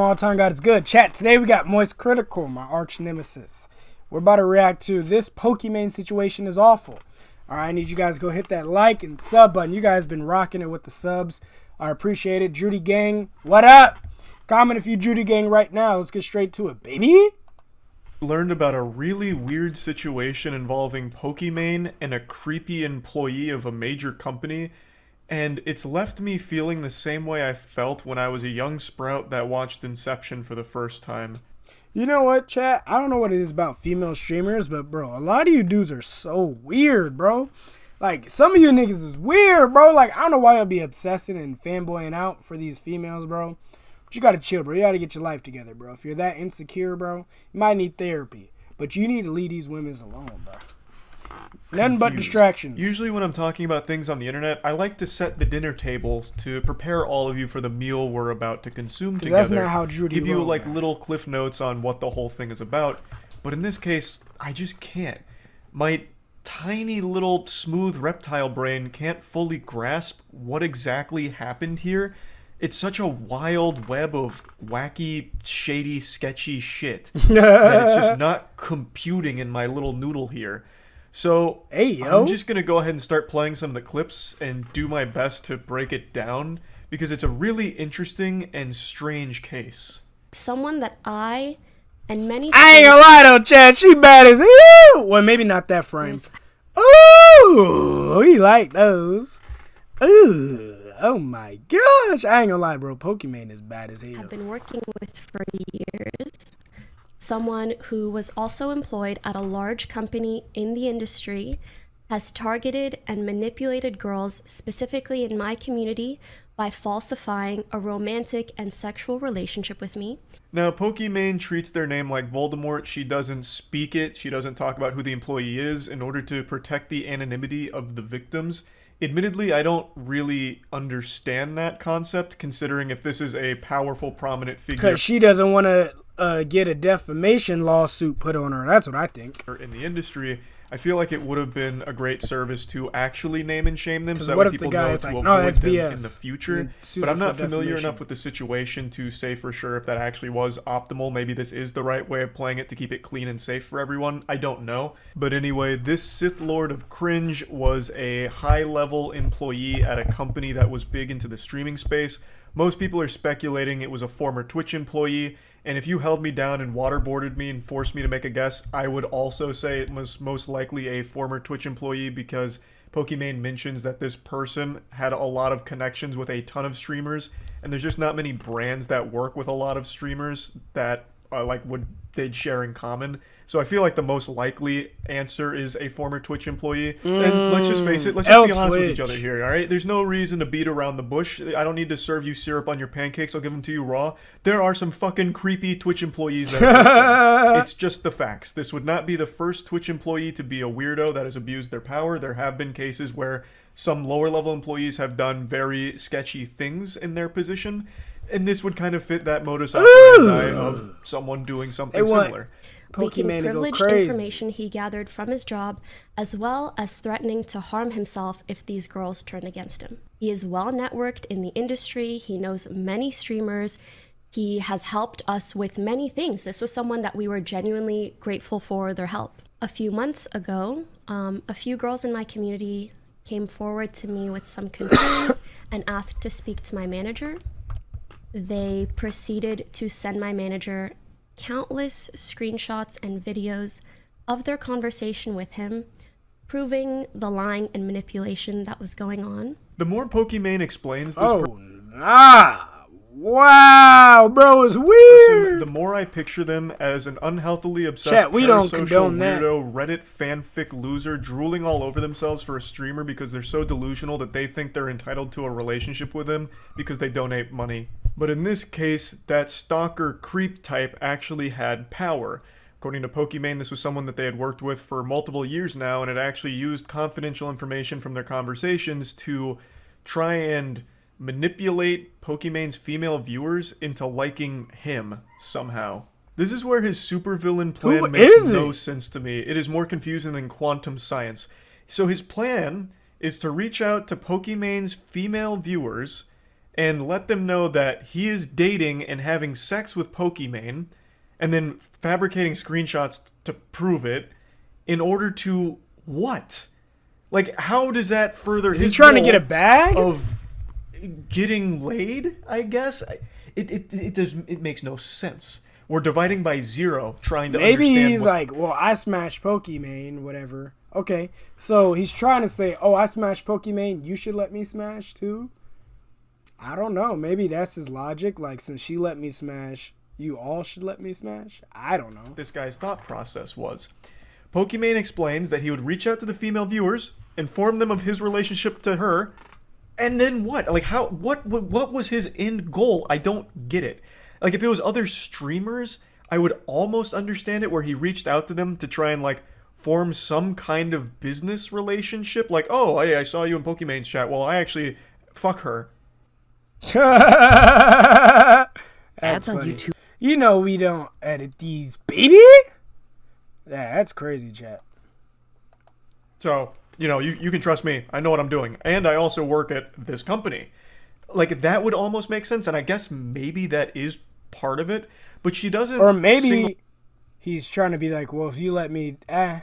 All time God is good. Chat, today we got Moistcr1tikal, my arch nemesis. We're about to react to this Pokimane situation is awful. Alright, I need you guys to go hit that like and sub button. You guys been rocking it with the subs. I appreciate it. Judy Gang, what up? Comment if you Judy Gang right now. Let's get straight to it, baby. Learned about a really weird situation involving Pokimane and a creepy employee of a major company, and it's left me feeling the same way I felt when I was a young sprout that watched Inception for the first time. You know what, chat? I don't know what it is about female streamers, but bro, a lot of you dudes are so weird, bro. Like, some of you niggas is weird, bro. Like, I don't know why y'all be obsessing and fanboying out for these females, bro. But you gotta chill, bro. You gotta get your life together, bro. If you're that insecure, bro, you might need therapy. But you need to leave these women alone, bro. Nothing but distractions. Usually when I'm talking about things on the internet, I like to set the dinner table to prepare all of you for the meal we're about to consume together. That's not how Judy Give you rolled, like man. little cliff notes on what the whole thing is about. But in this case, I just can't. My tiny little smooth reptile brain can't fully grasp what exactly happened here. It's such a wild web of wacky, shady, sketchy shit that it's just not computing in my little noodle here. So, hey, yo. I'm just going to go ahead and start playing some of the clips and do my best to break it down because it's a really interesting and strange case. Someone that I and many... I ain't gonna lie though, Chad. She bad as hell. Well, maybe not that frame. Ooh, we like those. Ooh, oh my gosh. I ain't gonna lie, bro. Pokimane is bad as hell. I've been working with for years. Someone who was also employed at a large company in the industry has targeted and manipulated girls, specifically in my community, by falsifying a romantic and sexual relationship with me. Now, Pokimane treats their name like Voldemort. She doesn't speak it. She doesn't talk about who the employee is in order to protect the anonymity of the victims. Admittedly, I don't really understand that concept, considering if this is a powerful, prominent figure. Because she doesn't want to get a defamation lawsuit put on her. That's what I think. In the industry, I feel like it would have been a great service to actually name and shame them so that what way if the people guy know is to like, avoid no, that's them BS in the future. sues But I'm her not for familiar defamation. enough with the situation to say for sure if that actually was optimal. Maybe this is the right way of playing it to keep it clean and safe for everyone. I don't know. But anyway, this Sith Lord of Cringe was a high-level employee at a company that was big into the streaming space. Most people are speculating it was a former Twitch employee, and if you held me down and waterboarded me and forced me to make a guess, I would also say it was most likely a former Twitch employee because Pokimane mentions that this person had a lot of connections with a ton of streamers, and there's just not many brands that work with a lot of streamers that they'd share in common. So I feel like the most likely answer is a former Twitch employee. And let's just face it, let's just be honest with each other here, all right? There's no reason to beat around the bush. I don't need to serve you syrup on your pancakes. I'll give them to you raw. There are some fucking creepy Twitch employees that are It's just the facts. This would not be the first Twitch employee to be a weirdo that has abused their power. There have been cases where some lower level employees have done very sketchy things in their position. And this would kind of fit that modus operandi of someone doing something similar. Leaking Pokimane privileged information he gathered from his job, as well as threatening to harm himself if these girls turn against him. He is well networked in the industry. He knows many streamers. He has helped us with many things. This was someone that we were genuinely grateful for their help. A few months ago, a few girls in my community came forward to me with some concerns and asked to speak to my manager. They proceeded to send my manager countless screenshots and videos of their conversation with him, proving the lying and manipulation that was going on. The more Pokimane explains this wow, bro, it's weird. the more I picture them as an unhealthily obsessed Chat, we don't parasocial condone that. weirdo Reddit fanfic loser drooling all over themselves for a streamer because they're so delusional that they think they're entitled to a relationship with him because they donate money. But in this case, that stalker creep type actually had power. According to Pokimane, this was someone that they had worked with for multiple years now and had actually used confidential information from their conversations to try and manipulate Pokimane's female viewers into liking him somehow. This is where his supervillain plan makes no sense to me. It is more confusing than quantum science. So his plan is to reach out to Pokimane's female viewers and let them know that he is dating and having sex with Pokimane, and then fabricating screenshots to prove it in order to what? Like, how does that further his Is he trying to goal get a bag? of getting laid, I guess? It makes no sense. We're dividing by zero, trying to Maybe understand he's like, well, I smashed Pokimane, whatever. Okay, so he's trying to say, oh, I smashed Pokimane, you should let me smash too? I don't know. Maybe that's his logic. Like, since she let me smash, you all should let me smash? I don't know. This guy's thought process was. Pokimane explains that he would reach out to the female viewers, inform them of his relationship to her, and then what? Like, how? What was his end goal? I don't get it. Like, if it was other streamers, I would almost understand it, where he reached out to them to try and, like, form some kind of business relationship. Like, oh, hey, I saw you in Pokimane's chat. Well, I actually fuck her. That's on funny. YouTube. You know we don't edit these, baby. Yeah, that's crazy, chat. So, you know, you can trust me. I know what I'm doing. And I also work at this company. Like, that would almost make sense, and I guess maybe that is part of it, but she doesn't... Or maybe he's trying to be like, well, if you let me, I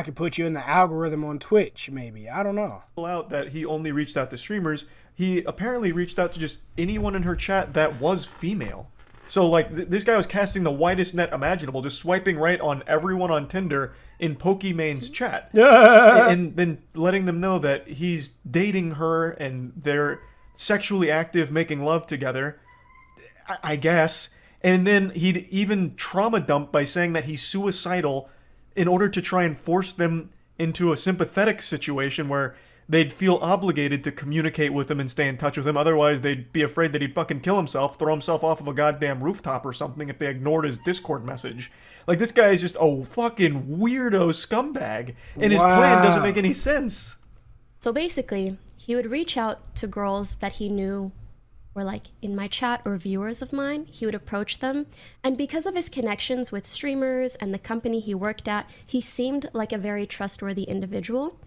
could put you in the algorithm on Twitch, maybe. I don't know. Out that he only reached out to streamers. He apparently reached out to just anyone in her chat that was female. So, like, this guy was casting the widest net imaginable, just swiping right on everyone on Tinder in Pokimane's chat. And then letting them know that he's dating her and they're sexually active, making love together, I guess. And then he'd even trauma dump by saying that he's suicidal in order to try and force them into a sympathetic situation where they'd feel obligated to communicate with him and stay in touch with him. Otherwise, they'd be afraid that he'd fucking kill himself, throw himself off of a goddamn rooftop or something if they ignored his Discord message. Like, this guy is just a fucking weirdo scumbag, and his plan doesn't make any sense. So basically, he would reach out to girls that he knew were like in my chat or viewers of mine. He would approach them, and because of his connections with streamers and the company he worked at, he seemed like a very trustworthy individual.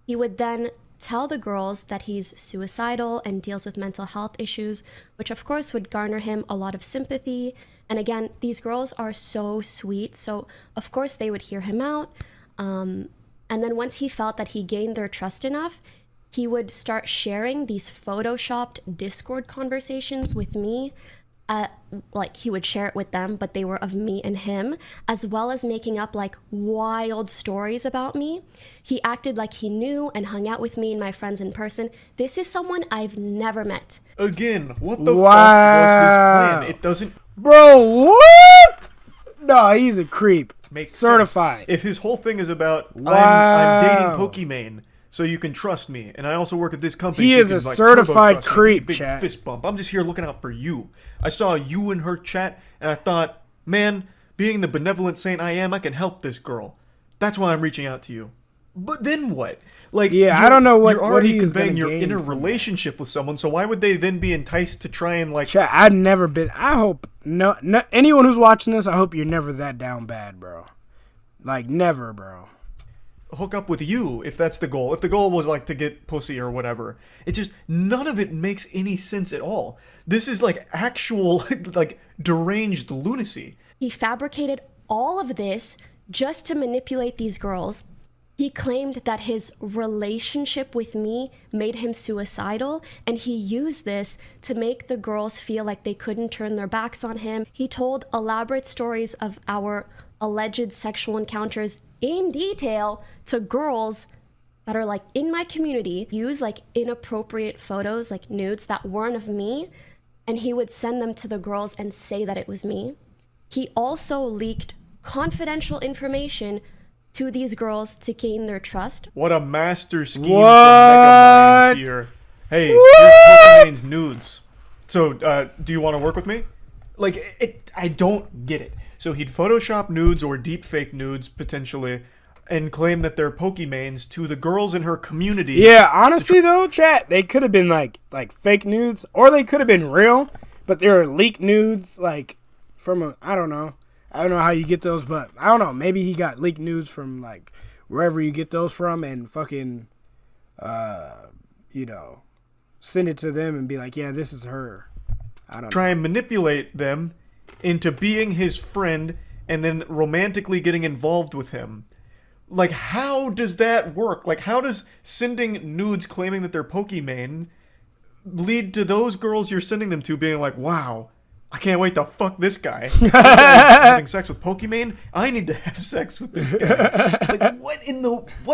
He would then tell the girls that he's suicidal and deals with mental health issues, which of course would garner him a lot of sympathy. And again, these girls are so sweet, so of course they would hear him out. And then once he felt that he gained their trust enough, he would start sharing these photoshopped Discord conversations with me. Like, he would share it with them, but they were of me and him, as well as making up like wild stories about me. He acted like he knew and hung out with me and my friends in person. This is someone I've never met. Again, what the fuck was his plan? It doesn't... Bro, what? No, he's a creep. make certified. Sense. If his whole thing is about, Wow. I'm dating Pokimane, so you can trust me, and I also work at this company. He so is you a can, like, certified turbo trust me, creep, big chat. fist bump. I'm just here looking out for you. I saw you in her chat, and I thought, man, being the benevolent saint I am, I can help this girl. That's why I'm reaching out to you. But then what? Like, yeah, I don't know what you're already he's conveying gonna your gain inner from relationship with someone, so why would they then be enticed to try and, like... Chat, I've never been... I hope... No, anyone who's watching this, I hope you're never that down bad, bro. Like, never, bro. Hook up with you, if that's the goal. If the goal was, like, to get pussy or whatever. It just... None of it makes any sense at all. This is, like, actual, like, deranged lunacy. He fabricated all of this just to manipulate these girls. He claimed that his relationship with me made him suicidal, and he used this to make the girls feel like they couldn't turn their backs on him. He told elaborate stories of our alleged sexual encounters in detail to girls that are like in my community, use like inappropriate photos, like nudes that weren't of me, and he would send them to the girls and say that it was me. He also leaked confidential information to these girls to gain their trust. What a master scheme What? from Megamind here. Hey, here's Pokimane's nudes. So, do you want to work with me? Like, I don't get it. So he'd Photoshop nudes or deepfake nudes, potentially, and claim that they're Pokimanes to the girls in her community. Yeah, honestly though, chat, they could have been like fake nudes, or they could have been real, but they're leaked nudes, like, from a, I don't know how you get those, but I don't know. Maybe he got leaked news from like wherever you get those from, and fucking, you know, send it to them and be like, yeah, this is her. I don't know. Try and manipulate them into being his friend and then romantically getting involved with him. Like, how does that work? Like, how does sending nudes claiming that they're Pokimane lead to those girls you're sending them to being like, wow, I can't wait to fuck this guy. This guy's having sex with Pokimane? I need to have sex with this guy. Like, what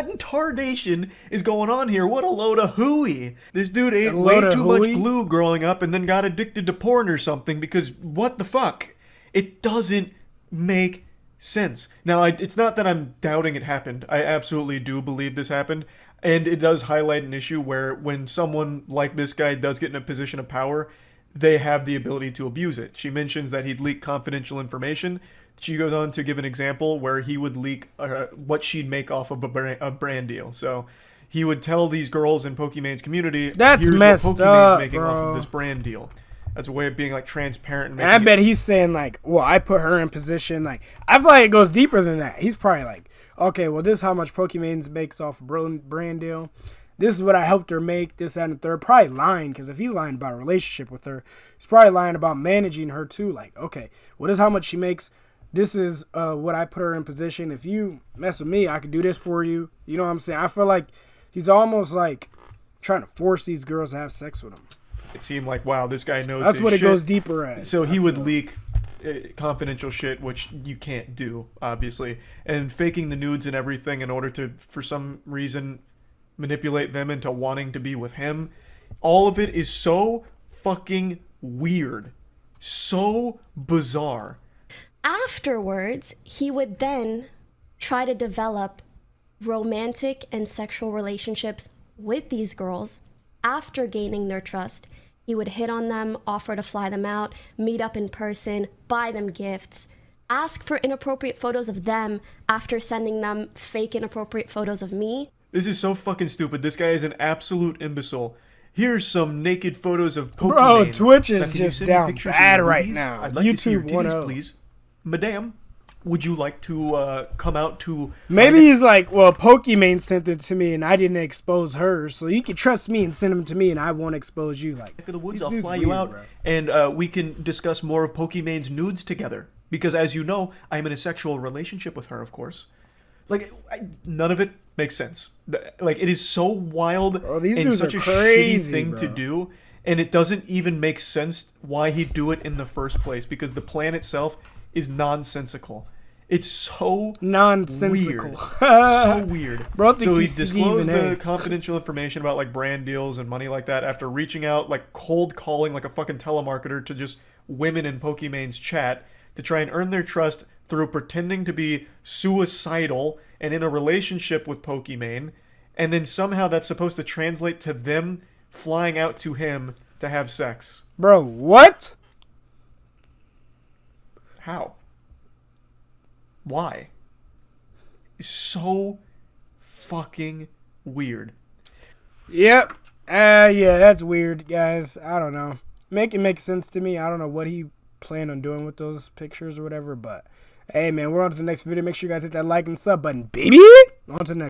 in tarnation is going on here? What a load of hooey. This dude ate way too much glue growing up and then got addicted to porn or something because what the fuck? It doesn't make sense. Now, it's not that I'm doubting it happened. I absolutely do believe this happened. And it does highlight an issue where when someone like this guy does get in a position of power, they have the ability to abuse it. She mentions that he'd leak confidential information. She goes on to give an example where he would leak what she'd make off of a brand deal. So he would tell these girls in Pokimane's community, that's here's messed what Pokimane's up, making bro. off of this brand deal. That's a way of being like transparent. And I bet he's saying like, well, I put her in position. Like, I feel like it goes deeper than that. He's probably like, okay, well, this is how much Pokimane makes off a brand deal. This is what I helped her make, this, that, and the third. Probably lying, because if he's lying about a relationship with her, he's probably lying about managing her too. Like, okay, well, this is how much she makes. This is what I put her in position. If you mess with me, I can do this for you. You know what I'm saying? I feel like he's almost like trying to force these girls to have sex with him. It seemed like, wow, this guy knows That's his what shit. It goes deeper as. So he would leak confidential shit, which you can't do, obviously. And faking the nudes and everything in order to, for some reason, manipulate them into wanting to be with him. All of it is so fucking weird. So bizarre. Afterwards, he would then try to develop romantic and sexual relationships with these girls. After gaining their trust, he would hit on them, offer to fly them out, meet up in person, buy them gifts, ask for inappropriate photos of them after sending them fake inappropriate photos of me. This is so fucking stupid. This guy is an absolute imbecile. Here's some naked photos of Pokimane. Bro, Twitch is Now, can you just send me down pictures of bad your right booties? now. I'd like to see your YouTube titties, 1.0. please. Madame, would you like to come out to... Maybe he's like, well, Pokimane sent it to me and I didn't expose her, so you can trust me and send them to me and I won't expose you. Like, of the woods, these I'll dudes fly you weird, out, bro. and we can discuss more of Pokimane's nudes together. Because as you know, I'm in a sexual relationship with her, of course. Like, none of it makes sense. Like, it is so wild and such a shitty thing to do, and it doesn't even make sense why he'd do it in the first place, because the plan itself is nonsensical. It's so nonsensical. Weird. So weird. Bro thinks so he he's disclosed Stephen the A. confidential information about like brand deals and money like that after reaching out, like cold calling like a fucking telemarketer to just women in Pokimane's chat to try and earn their trust through pretending to be suicidal and in a relationship with Pokimane, and then somehow that's supposed to translate to them flying out to him to have sex. Bro, what? How? Why? It's so fucking weird. Yep. Yeah, that's weird, guys. I don't know. Make it make sense to me. I don't know what he planned on doing with those pictures or whatever, but hey, man, we're on to the next video. Make sure you guys hit that like and sub button, baby. On to the next.